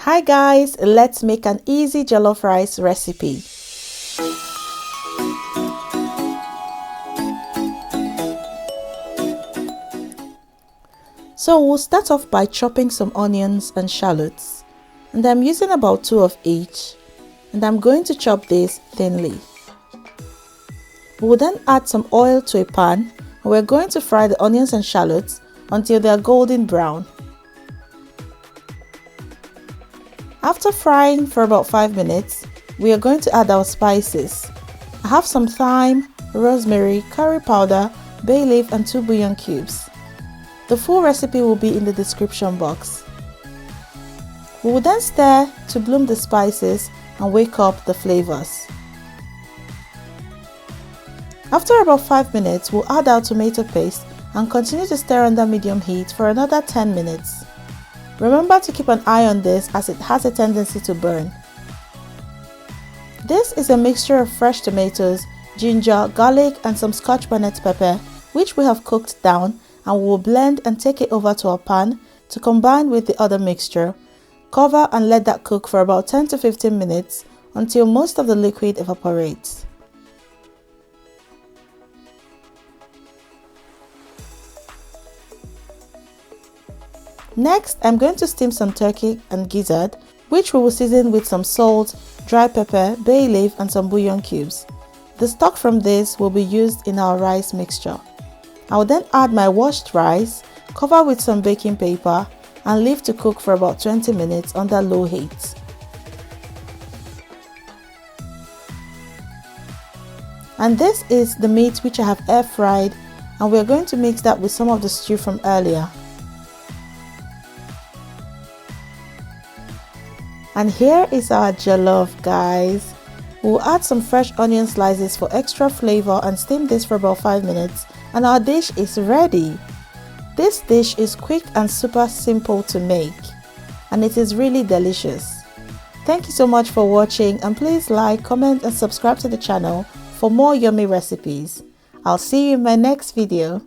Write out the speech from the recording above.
Hi guys, let's make an easy jollof rice recipe. So we'll start off by chopping some onions and shallots, and I'm using about 2 of each, and I'm going to chop this thinly. We will then add some oil to a pan, and we're going to fry the onions and shallots until they are golden brown. After frying for about 5 minutes, we are going to add our spices. I have some thyme, rosemary, curry powder, bay leaf and 2 bouillon cubes. The full recipe will be in the description box. We will then stir to bloom the spices and wake up the flavors. After about 5 minutes, we'll add our tomato paste and continue to stir under medium heat for another 10 minutes. Remember to keep an eye on this as it has a tendency to burn. This is a mixture of fresh tomatoes, ginger, garlic and some scotch bonnet pepper, which we have cooked down, and we will blend and take it over to our pan to combine with the other mixture. Cover and let that cook for about 10 to 15 minutes until most of the liquid evaporates. Next, I'm going to steam some turkey and gizzard, which we will season with some salt, dry pepper, bay leaf and some bouillon cubes. The stock from this will be used in our rice mixture. I will then add my washed rice, cover with some baking paper and leave to cook for about 20 minutes under low heat. And this is the meat which I have air fried, and we are going to mix that with some of the stew from earlier. And here is our jollof, guys. We'll add some fresh onion slices for extra flavor and steam this for about 5 minutes, and our dish is ready. This dish is quick and super simple to make, and it is really delicious. Thank you so much for watching, and please like, comment and subscribe to the channel for more yummy recipes. I'll see you in my next video.